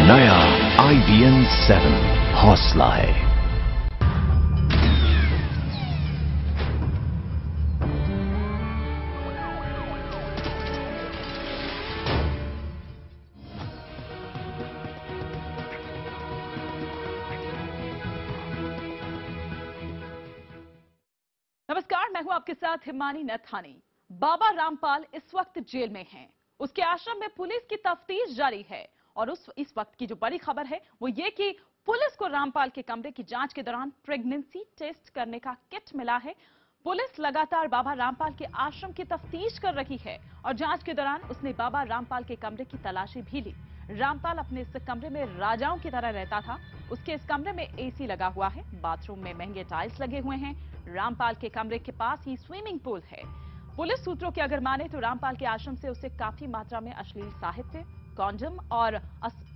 नया IBM 7 हौसला है। नमस्कार, मैं हूं आपके साथ हिमानी नथानी। बाबा रामपाल इस वक्त जेल में हैं। उसके आश्रम में पुलिस की तफ्तीश जारी है और इस वक्त की जो बड़ी खबर है वो ये कि पुलिस को रामपाल के कमरे की जांच के दौरान प्रेगनेंसी टेस्ट करने का किट मिला है। पुलिस लगातार बाबा रामपाल के आश्रम की तफ्तीश कर रही है और जांच के दौरान उसने बाबा रामपाल के कमरे की तलाशी भी ली। रामपाल अपने इस कमरे में राजाओं की तरह रहता था। उसके इस कमरे में एसी लगा हुआ है, बाथरूम में महंगे टाइल्स लगे हुए हैं। रामपाल के कमरे के पास ही स्विमिंग पूल है। पुलिस सूत्रों की अगर माने तो रामपाल के आश्रम से उसे काफी मात्रा में अश्लील साहित्य, कॉन्डम और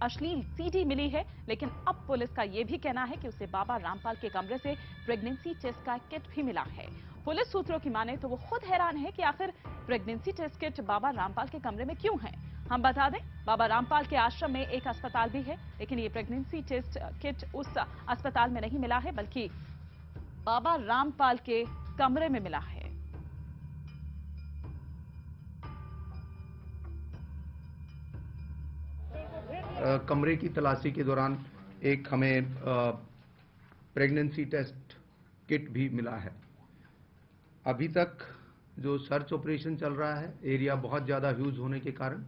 अश्लील सीडी मिली है। लेकिन अब पुलिस का यह भी कहना है कि उसे बाबा रामपाल के कमरे से प्रेगनेंसी टेस्ट का किट भी मिला है। पुलिस सूत्रों की माने तो वो खुद हैरान है कि आखिर प्रेगनेंसी टेस्ट किट बाबा रामपाल के कमरे में क्यों है। हम बता दें, बाबा रामपाल के आश्रम में एक अस्पताल भी है, लेकिन ये प्रेगनेंसी टेस्ट किट उस अस्पताल में नहीं मिला है बल्कि बाबा रामपाल के कमरे में मिला है। कमरे की तलाशी के दौरान एक हमें प्रेगनेंसी टेस्ट किट भी मिला है। अभी तक जो सर्च ऑपरेशन चल रहा है, एरिया बहुत ज़्यादा ह्यूज होने के कारण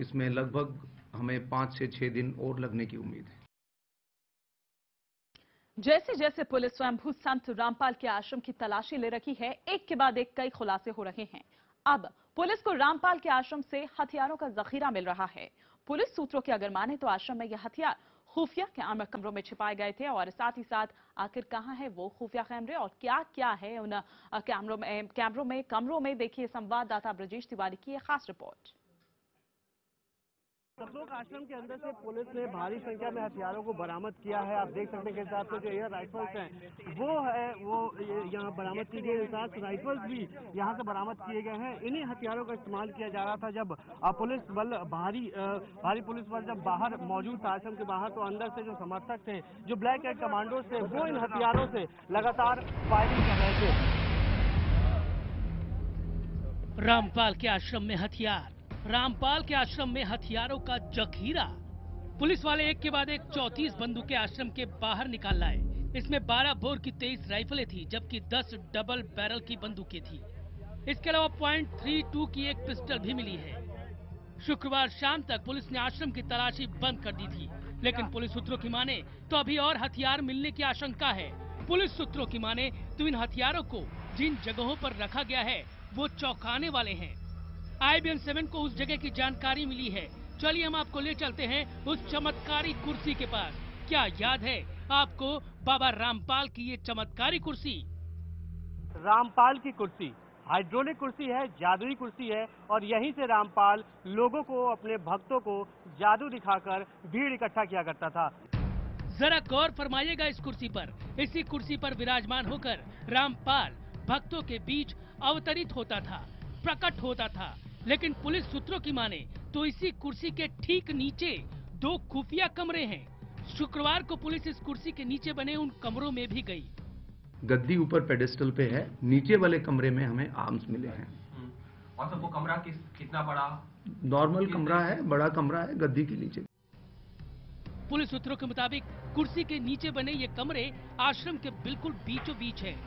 इसमें लगभग हमें 5 से 6 दिन और लगने की उम्मीद है। जैसे जैसे पुलिस स्वयंभू संत रामपाल के आश्रम की तलाशी ले रही है, एक के बाद एक कई खुलासे हो रहे हैं। अब पुलिस को रामपाल के आश्रम से हथियारों का जखीरा मिल रहा है। पुलिस सूत्रों की अगर माने तो आश्रम में यह हथियार खुफिया कमरों में छिपाए गए थे और साथ ही साथ आखिर कहां है वो खुफिया कैमरे और क्या क्या है उन कमरों में देखिए संवाददाता ब्रजेश तिवारी की एक खास रिपोर्ट। सतलोक आश्रम के अंदर से पुलिस ने भारी संख्या में हथियारों को बरामद किया है। आप देख सकते हैं कि साथ में जो एयर राइफल्स हैं वो यहाँ बरामद की गई। साथ राइफल्स भी यहाँ से बरामद किए गए हैं। इन्हीं हथियारों का इस्तेमाल किया जा रहा था जब पुलिस बल भारी पुलिस बल जब बाहर मौजूद था आश्रम के बाहर, तो अंदर से जो समर्थक थे, जो ब्लैक एड कमांडोज थे, वो इन हथियारों से लगातार फायरिंग कर रहे थे। रामपाल के आश्रम में हथियार, रामपाल के आश्रम में हथियारों का जखीरा। पुलिस वाले एक के बाद एक 34 बंदूकें आश्रम के बाहर निकाल लाए। इसमें 12 बोर की 23 राइफलें थी, जबकि 10 डबल बैरल की बंदूकें थी। इसके अलावा .32 की एक पिस्टल भी मिली है। शुक्रवार शाम तक पुलिस ने आश्रम की तलाशी बंद कर दी थी, लेकिन पुलिस सूत्रों की माने तो अभी और हथियार मिलने की आशंका है। पुलिस सूत्रों की माने तो इन हथियारों को जिन जगहों पर रखा गया है वो चौंकाने वाले हैं। IBM 7 को उस जगह की जानकारी मिली है। चलिए हम आपको ले चलते हैं उस चमत्कारी कुर्सी के पास। क्या याद है आपको बाबा रामपाल की ये चमत्कारी कुर्सी? रामपाल की कुर्सी हाइड्रोलिक कुर्सी है, जादुई कुर्सी है और यहीं से रामपाल लोगों को, अपने भक्तों को जादू दिखाकर भीड़ इकट्ठा किया करता था। जरा गौर फरमाइएगा इस कुर्सी पर। इसी कुर्सी पर विराजमान होकर रामपाल भक्तों के बीच अवतरित होता था, प्रकट होता था। लेकिन पुलिस सूत्रों की माने तो इसी कुर्सी के ठीक नीचे 2 खुफिया कमरे हैं। शुक्रवार को पुलिस इस कुर्सी के नीचे बने उन कमरों में भी गई। गद्दी ऊपर पेडेस्टल पे है, नीचे वाले कमरे में हमें आर्म्स मिले हैं। और वो कमरा कितना बड़ा? नॉर्मल कमरा है, बड़ा कमरा है गद्दी के नीचे। पुलिस सूत्रों के मुताबिक कुर्सी के नीचे बने ये कमरे आश्रम के बिल्कुल बीचों बीच है।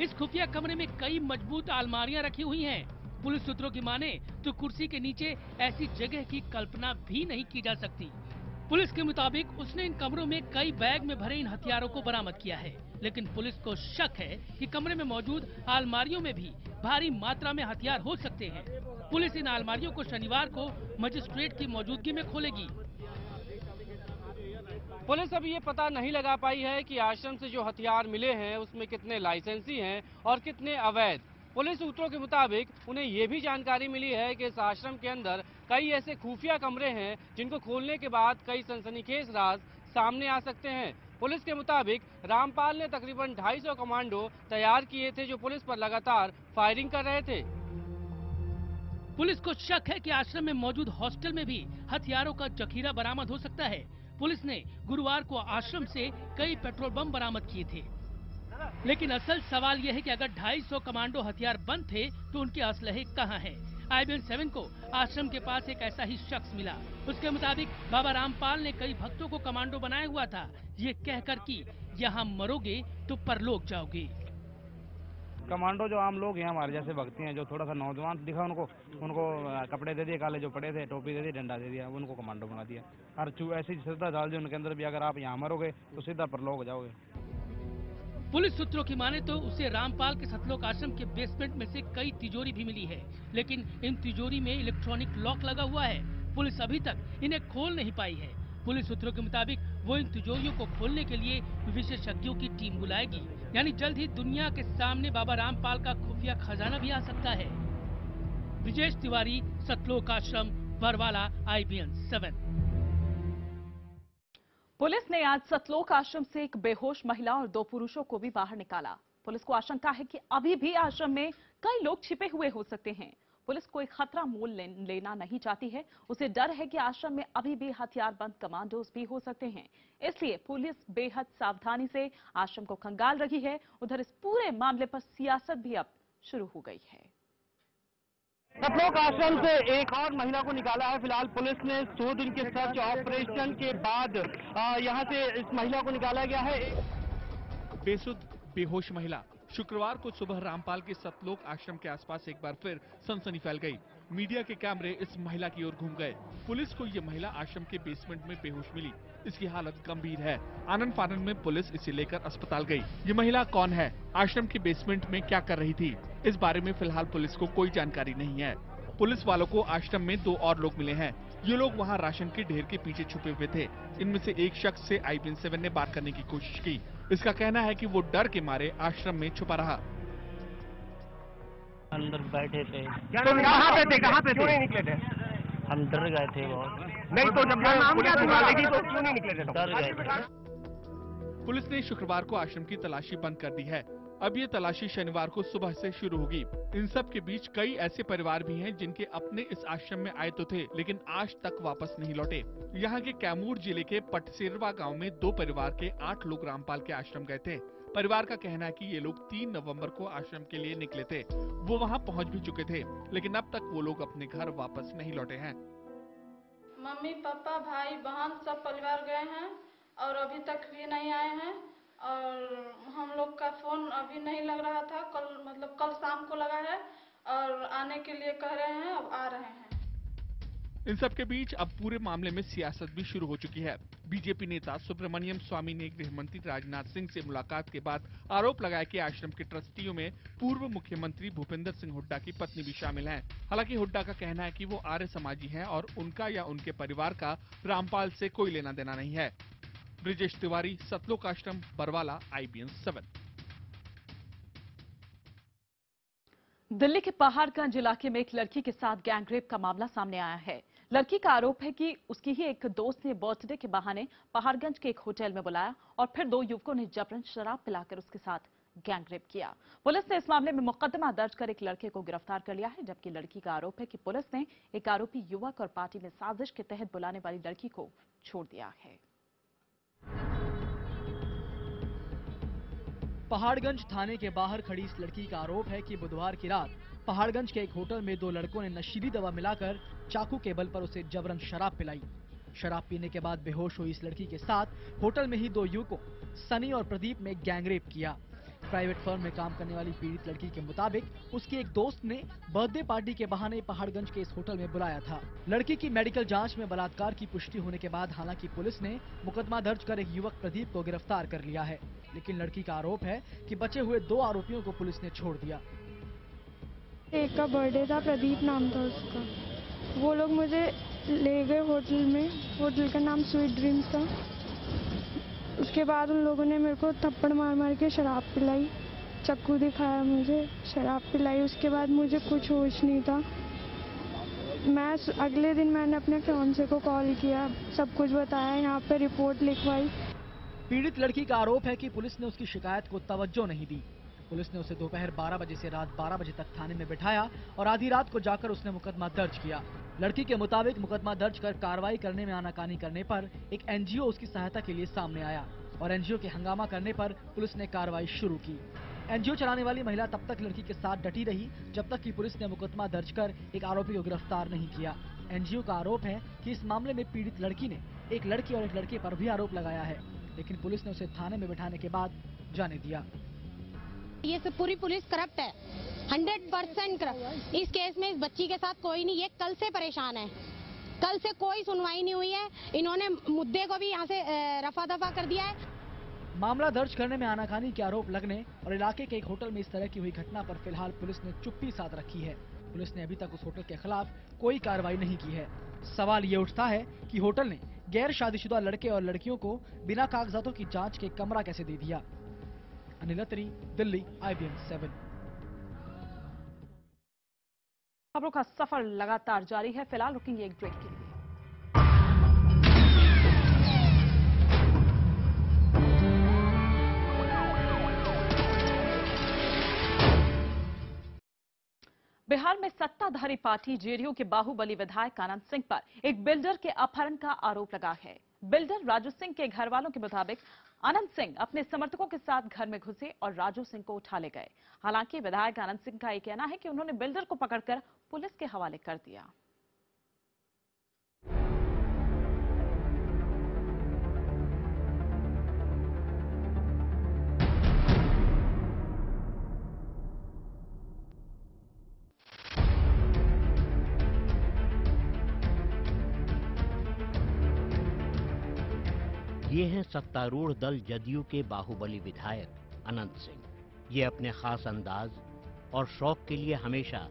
इस खुफिया कमरे में कई मजबूत अलमारियां रखी हुई हैं। पुलिस सूत्रों की माने तो कुर्सी के नीचे ऐसी जगह की कल्पना भी नहीं की जा सकती। पुलिस के मुताबिक उसने इन कमरों में कई बैग में भरे इन हथियारों को बरामद किया है, लेकिन पुलिस को शक है कि कमरे में मौजूद अलमारियों में भी भारी मात्रा में हथियार हो सकते हैं। पुलिस इन अलमारियों को शनिवार को मजिस्ट्रेट की मौजूदगी में खोलेगी। पुलिस अभी ये पता नहीं लगा पाई है कि आश्रम से जो हथियार मिले हैं उसमें कितने लाइसेंसी हैं और कितने अवैध। पुलिस सूत्रों के मुताबिक उन्हें ये भी जानकारी मिली है कि इस आश्रम के अंदर कई ऐसे खुफिया कमरे हैं जिनको खोलने के बाद कई सनसनीखेज राज सामने आ सकते हैं। पुलिस के मुताबिक रामपाल ने तकरीबन 250 कमांडो तैयार किए थे जो पुलिस पर लगातार फायरिंग कर रहे थे। पुलिस को शक है कि आश्रम में मौजूद हॉस्टल में भी हथियारों का जखीरा बरामद हो सकता है। पुलिस ने गुरुवार को आश्रम से कई पेट्रोल बम बरामद किए थे, लेकिन असल सवाल यह है कि अगर 250 कमांडो हथियार बंद थे तो उनके असलहे कहां हैं? IBN 7 को आश्रम के पास एक ऐसा ही शख्स मिला। उसके मुताबिक बाबा रामपाल ने कई भक्तों को कमांडो बनाया हुआ था, ये कहकर कि यहाँ मरोगे तो परलोक जाओगे। कमांडो जो आम लोग हैं हमारे जैसे भक्ति हैं, जो थोड़ा सा नौजवान दिखा उनको कपड़े दे दिए, काले जो पड़े थे, टोपी दे दी, डंडा दे दिया, उनको कमांडो बना दिया। और ऐसी श्रद्धा डाल दी उनके अंदर भी, अगर आप यहाँ मरोगे तो सीधा परलोक हो जाओगे। पुलिस सूत्रों की माने तो उसे रामपाल के सतलोक आश्रम के बेसमेंट में से कई तिजोरी भी मिली है, लेकिन इन तिजोरी में इलेक्ट्रॉनिक लॉक लगा हुआ है। पुलिस अभी तक इन्हें खोल नहीं पाई है। पुलिस सूत्रों के मुताबिक वो इन तिजोरियों को खोलने के लिए विशेषज्ञों की टीम बुलाएगी, यानी जल्द ही दुनिया के सामने बाबा रामपाल का खुफिया खजाना भी आ सकता है। ब्रिजेश तिवारी, सतलोक आश्रम, बरवाला, IBN 7। पुलिस ने आज सतलोक आश्रम से एक बेहोश महिला और 2 पुरुषों को भी बाहर निकाला। पुलिस को आशंका है कि अभी भी आश्रम में कई लोग छिपे हुए हो सकते हैं। पुलिस कोई खतरा मोल लेना नहीं चाहती है। उसे डर है कि आश्रम में अभी भी हथियारबंद कमांडोज भी हो सकते हैं, इसलिए पुलिस बेहद सावधानी से आश्रम को खंगाल रही है। उधर इस पूरे मामले पर सियासत भी अब शुरू हो गई है। सतलोक आश्रम से एक और महिला को निकाला है। फिलहाल पुलिस ने 100 दिन के सर्च ऑपरेशन के बाद यहां से इस महिला को निकाला गया है। बेसुध बेहोश महिला। शुक्रवार को सुबह रामपाल के सतलोक आश्रम के आसपास एक बार फिर सनसनी फैल गई। मीडिया के कैमरे इस महिला की ओर घूम गए। पुलिस को ये महिला आश्रम के बेसमेंट में बेहोश मिली। इसकी हालत गंभीर है। आनंद फानन में पुलिस इसे लेकर अस्पताल गई। ये महिला कौन है? आश्रम के बेसमेंट में क्या कर रही थी? इस बारे में फिलहाल पुलिस को कोई जानकारी नहीं है। पुलिस वालों को आश्रम में 2 और लोग मिले हैं। ये लोग वहाँ राशन के ढेर के पीछे छुपे हुए थे। इनमें से एक शख्स से IBN 7 ने बात करने की कोशिश की। इसका कहना है कि वो डर के मारे आश्रम में छुपा रहा। अंदर बैठे थे। कहाँ पे थे? क्यों नहीं निकले थे? हम डर गए थे बहुत। नहीं तो जब पुलिस निकालेगी तो क्यों नहीं निकले थे? डर गए थे। पुलिस ने शुक्रवार को आश्रम की तलाशी बंद कर दी है। अब ये तलाशी शनिवार को सुबह से शुरू होगी। इन सब के बीच कई ऐसे परिवार भी हैं जिनके अपने इस आश्रम में आए तो थे, लेकिन आज तक वापस नहीं लौटे। यहाँ के कैमूर जिले के पटसेरवा गांव में 2 परिवार के 8 लोग रामपाल के आश्रम गए थे। परिवार का कहना है कि ये लोग 3 नवंबर को आश्रम के लिए निकले थे। वो वहाँ पहुँच भी चुके थे, लेकिन अब तक वो लोग अपने घर वापस नहीं लौटे हैं। मम्मी, पापा, भाई, बहन सब परिवार गए हैं और अभी तक भी नहीं आए हैं। और हम लोग का फोन अभी नहीं लग रहा था, कल शाम को लगा है और आने के लिए कह रहे हैं, अब आ रहे हैं। इन सब के बीच अब पूरे मामले में सियासत भी शुरू हो चुकी है। बीजेपी नेता सुब्रमण्यम स्वामी ने गृह मंत्री राजनाथ सिंह से मुलाकात के बाद आरोप लगाया कि आश्रम के ट्रस्टियों में पूर्व मुख्यमंत्री भूपेंद्र सिंह हुड्डा की पत्नी भी शामिल है। हालांकि हुड्डा का कहना है कि वो आर्य समाजी हैं और उनका या उनके परिवार का रामपाल से कोई लेना देना नहीं है। ब्रिजेश तिवारी, सतलोक आश्रम, बरवाला, IBN 7। दिल्ली के पहाड़गंज इलाके में एक लड़की के साथ गैंगरेप का मामला सामने आया है। लड़की का आरोप है कि उसकी ही एक दोस्त ने बर्थडे के बहाने पहाड़गंज के एक होटल में बुलाया और फिर 2 युवकों ने जबरन शराब पिलाकर उसके साथ गैंगरेप किया। पुलिस ने इस मामले में मुकदमा दर्ज कर एक लड़के को गिरफ्तार कर लिया है, जबकि लड़की का आरोप है कि पुलिस ने एक आरोपी युवक और पार्टी में साजिश के तहत बुलाने वाली लड़की को छोड़ दिया है। पहाड़गंज थाने के बाहर खड़ी इस लड़की का आरोप है कि बुधवार की रात पहाड़गंज के एक होटल में 2 लड़कों ने नशीली दवा मिलाकर चाकू के बल पर उसे जबरन शराब पिलाई। शराब पीने के बाद बेहोश हुई इस लड़की के साथ होटल में ही 2 युवकों सनी और प्रदीप ने गैंगरेप किया। प्राइवेट फर्म में काम करने वाली पीड़ित लड़की के मुताबिक उसकी एक दोस्त ने बर्थडे पार्टी के बहाने पहाड़गंज के इस होटल में बुलाया था। लड़की की मेडिकल जांच में बलात्कार की पुष्टि होने के बाद हालांकि पुलिस ने मुकदमा दर्ज कर एक युवक प्रदीप को गिरफ्तार कर लिया है, लेकिन लड़की का आरोप है कि बचे हुए 2 आरोपियों को पुलिस ने छोड़ दिया। एक का बर्थडे था, प्रदीप नाम था उसका। वो लोग मुझे ले गए होटल में, होटल का नाम स्वीट ड्रीम्स था। उसके बाद उन लोगों ने मेरे को थप्पड़ मार मार के शराब पिलाई, चाकू दिखाया, मुझे शराब पिलाई। उसके बाद मुझे कुछ होश नहीं था। अगले दिन मैंने अपने फियांसे को कॉल किया, सब कुछ बताया, यहाँ पे रिपोर्ट लिखवाई। पीड़ित लड़की का आरोप है कि पुलिस ने उसकी शिकायत को तवज्जो नहीं दी। पुलिस ने उसे दोपहर 12 बजे से रात 12 बजे तक थाने में बिठाया और आधी रात को जाकर उसने मुकदमा दर्ज किया। लड़की के मुताबिक मुकदमा दर्ज कर कार्रवाई करने में आनाकानी करने पर एक एनजीओ उसकी सहायता के लिए सामने आया और एनजीओ के हंगामा करने पर पुलिस ने कार्रवाई शुरू की। एनजीओ चलाने वाली महिला तब तक लड़की के साथ डटी रही जब तक कि पुलिस ने मुकदमा दर्ज कर एक आरोपी को गिरफ्तार नहीं किया। एनजीओ का आरोप है कि इस मामले में पीड़ित लड़की ने एक लड़की और एक लड़के पर भी आरोप लगाया है, लेकिन पुलिस ने उसे थाने में बिठाने के बाद जाने दिया। ये सब पूरी पुलिस करप्ट है, 100% करप्ट। इस केस में इस बच्ची के साथ कोई नहीं, ये कल से परेशान है, कल से कोई सुनवाई नहीं हुई है। इन्होंने मुद्दे को भी यहाँ से रफा दफा कर दिया है। मामला दर्ज करने में आनाकानी के आरोप लगने और इलाके के एक होटल में इस तरह की हुई घटना पर फिलहाल पुलिस ने चुप्पी साध रखी है। पुलिस ने अभी तक उस होटल के खिलाफ कोई कार्रवाई नहीं की है। सवाल ये उठता है कि होटल ने गैर शादीशुदा लड़के और लड़कियों को बिना कागजातों की जांच के कमरा कैसे दे दिया। अनिल अत्री, दिल्ली, IBN 7। खबरों का सफर लगातार जारी है। फिलहाल रुकेंगे एक ब्रेक के लिए। बिहार में सत्ताधारी पार्टी जेडीयू के बाहुबली विधायक आनंद सिंह पर एक बिल्डर के अपहरण का आरोप लगा है। बिल्डर राजू सिंह के घर वालों के मुताबिक आनंद सिंह अपने समर्थकों के साथ घर में घुसे और राजू सिंह को उठा ले गए। हालांकि विधायक आनंद सिंह का यह कहना है कि उन्होंने बिल्डर को पकड़कर पुलिस के हवाले कर दिया। ये हैं सत्तारूढ़ दल जदयू के बाहुबली विधायक अनंत सिंह। ये अपने खास अंदाज और शौक के लिए हमेशा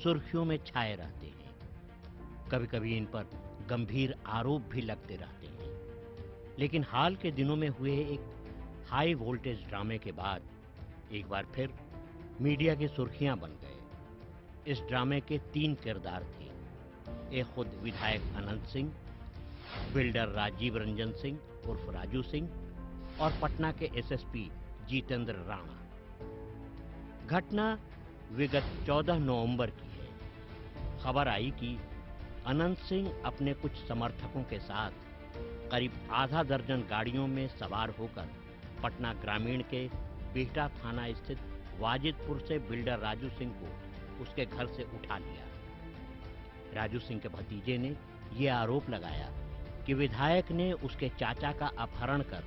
सुर्खियों में छाए रहते हैं। कभी कभी इन पर गंभीर आरोप भी लगते रहते हैं, लेकिन हाल के दिनों में हुए एक हाई वोल्टेज ड्रामे के बाद एक बार फिर मीडिया की सुर्खियां बन गए। इस ड्रामे के 3 किरदार थे। एक खुद विधायक अनंत सिंह, बिल्डर राजीव रंजन सिंह उर्फ राजू सिंह और पटना के एसएसपी जितेंद्र राणा। घटना विगत 14 नवंबर की है। खबर आई कि अनंत सिंह अपने कुछ समर्थकों के साथ करीब आधा दर्जन गाड़ियों में सवार होकर पटना ग्रामीण के बिहटा थाना स्थित वाजिदपुर से बिल्डर राजू सिंह को उसके घर से उठा लिया। राजू सिंह के भतीजे ने यह आरोप लगाया कि विधायक ने उसके चाचा का अपहरण कर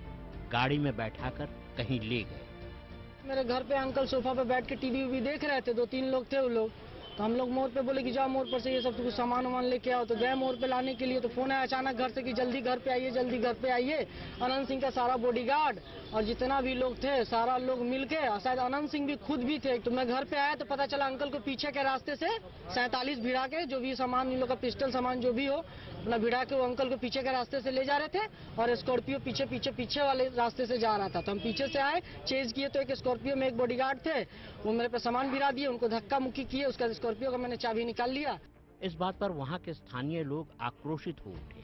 गाड़ी में बैठाकर कहीं ले गए। मेरे घर पे अंकल सोफा पे बैठ के टीवी देख रहे थे, 2-3 लोग थे वो लोग। तो हम लोग मोड़ पे बोले कि जाओ मोड़ पर से ये सब कुछ सामान वामान लेके आओ। तो गए मोड़ पे लाने के लिए, तो फोन आया अचानक घर से कि जल्दी घर पे आइए, जल्दी घर पे आइए। अनंत सिंह का सारा बॉडीगार्ड और जितना भी लोग थे सारा लोग मिलके, शायद अनंत सिंह भी खुद भी थे। तो मैं घर पे आया तो पता चला अंकल को पीछे के रास्ते से 47 भिड़ा के, जो भी सामान इन लोग का पिस्टल सामान जो भी हो अपना भिड़ा के वो अंकल को पीछे के रास्ते से ले जा रहे थे और स्कॉर्पियो पीछे वाले रास्ते से जा रहा था। तो हम पीछे से आए, चेज किए तो एक स्कॉर्पियो में एक बॉडीगार्ड थे, वो मेरे पे सामान भिड़ा दिए, उनको धक्का मुक्की किए, उसका स्कॉर्पियो का मैंने चाबी निकाल लिया। इस बात पर वहां के स्थानीय लोग आक्रोशित हो उठे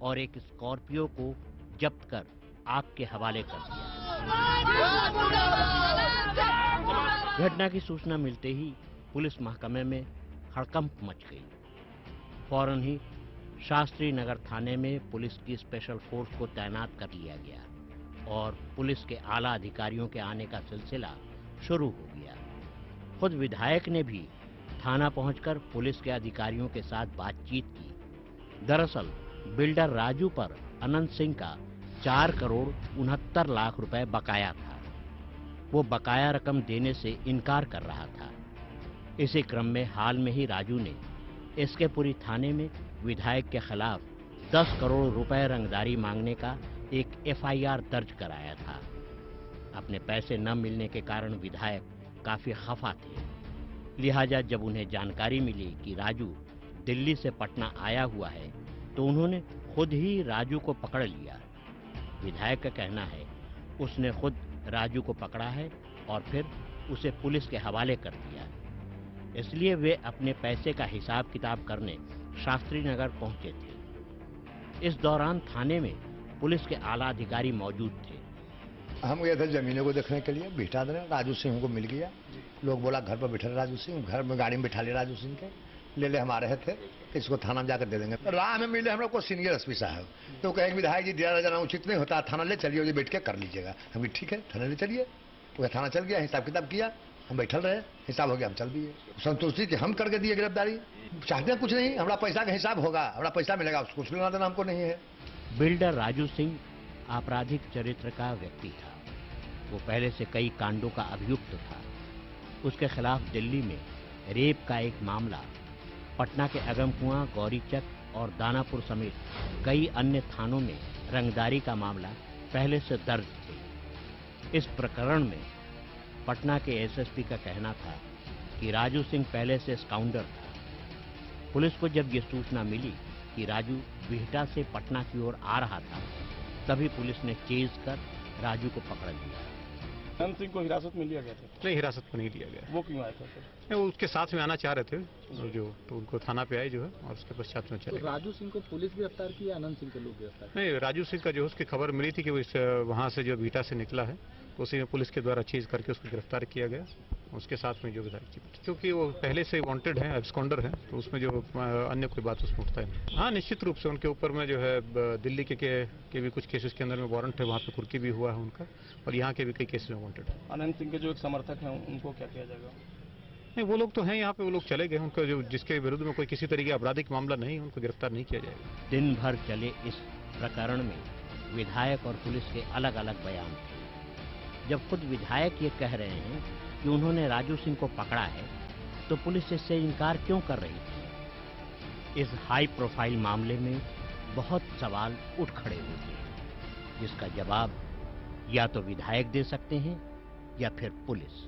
और एक स्कॉर्पियो को जब्त कर आग के हवाले कर दिया। घटना की सूचना मिलते ही पुलिस महकमे में हड़कंप मच गई। फौरन ही शास्त्री नगर थाने में पुलिस की स्पेशल फोर्स को तैनात कर लिया गया और पुलिस के आला अधिकारियों के आने का सिलसिला शुरू हो गया। खुद विधायक ने भी थाना पहुंचकर पुलिस के अधिकारियों के साथ बातचीत की। दरअसल बिल्डर राजू पर अनंत सिंह का 4 करोड़ 69 लाख रुपए बकाया था। वो बकाया रकम देने से इनकार कर रहा था। इसी क्रम में हाल में ही राजू ने एसकेपुरी थाने में विधायक के खिलाफ 10 करोड़ रुपए रंगदारी मांगने का एक FIR दर्ज कराया था। अपने पैसे न मिलने के कारण विधायक काफी खफा थे। लिहाजा जब उन्हें जानकारी मिली कि राजू दिल्ली से पटना आया हुआ है तो उन्होंने खुद ही राजू को पकड़ लिया। विधायक का कहना है उसने खुद राजू को पकड़ा है और फिर उसे पुलिस के हवाले कर दिया। इसलिए वे अपने पैसे का हिसाब किताब करने शास्त्री नगर पहुंचे थे। इस दौरान थाने में पुलिस के आला अधिकारी मौजूद थे। हम गए थे जमीनों को देखने के लिए, बिठा देने, राजू सिंह को मिल गया। लोग बोला घर पर बैठे राजू सिंह, घर में गाड़ी में बिठा लिया राजू सिंह के, ले हम आ रहे थे, इसको थाना में जाकर दे देंगे। राह में मिले हम लोग को सीनियर एसपी साहब, तो कहे विधायक जी डेरा जाना उचित नहीं होता, थाना ले चलिए, बैठ के कर लीजिएगा। हम ठीक है थाना ले चलिए, वह थाना चल गया, हिसाब किताब किया, हम बैठल रहे, हिसाब हो गया, हम चल दिए। संतुष्टि कि हम करके दिए गिरफ्तारी, चाहते हैं कुछ नहीं, हमारा पैसा का हिसाब होगा, हमारा पैसा मिलेगा, उसको कुछ लेना देना हमको नहीं है। बिल्डर राजू सिंह आपराधिक चरित्र का व्यक्ति था। वो पहले से कई कांडों का अभियुक्त था। उसके खिलाफ दिल्ली में रेप का एक मामला, पटना के अगमकुआं, गौरीचक और दानापुर समेत कई अन्य थानों में रंगदारी का मामला पहले से दर्ज थे। इस प्रकरण में पटना के एसएसपी का कहना था कि राजू सिंह पहले से स्काउंडर था। पुलिस को जब ये सूचना मिली कि राजू बिहटा से पटना की ओर आ रहा था, तभी पुलिस ने चेज कर राजू को पकड़ लिया। अनंत सिंह को हिरासत में लिया गया था? नहीं, हिरासत में नहीं लिया गया। वो क्यों आया था सर? वो उसके साथ में आना चाह रहे थे, तो उनको थाना पे आए जो है, और उसके पश्चात में चले। तो राजू सिंह को पुलिस गिरफ्तार किया, अनंत सिंह को लोग गिरफ्तार? नहीं, राजू सिंह का जो उसकी खबर मिली थी कि वो वहाँ से जो बीटा से निकला है, तो उसी में पुलिस के द्वारा चीज करके उसको गिरफ्तार किया गया। उसके साथ में जो विधायक, क्योंकि वो पहले से वांटेड है, एब्सकॉन्डर है, तो उसमें जो अन्य कोई बात उसमें उठता है। हाँ, निश्चित रूप से उनके ऊपर में जो है दिल्ली के भी कुछ केसेस के अंदर में वारंट है, वहाँ पे कुर्की भी हुआ है उनका, और यहाँ के भी कई केसेस में वांटेड है। अनंत सिंह के जो एक समर्थक हैं, उनको क्या किया जाएगा? नहीं, वो लोग तो हैं यहाँ पे, वो लोग चले गए, उनको जो जिसके विरुद्ध में कोई किसी तरीके आपराधिक मामला नहीं, उनको गिरफ्तार नहीं किया जाएगा। दिन भर चले इस प्रकरण में विधायक और पुलिस के अलग अलग बयान थे। जब खुद विधायक ये कह रहे हैं कि उन्होंने राजू सिंह को पकड़ा है, तो पुलिस इससे इनकार क्यों कर रही थी? इस हाई प्रोफाइल मामले में बहुत सवाल उठ खड़े होते हैं, जिसका जवाब या तो विधायक दे सकते हैं या फिर पुलिस।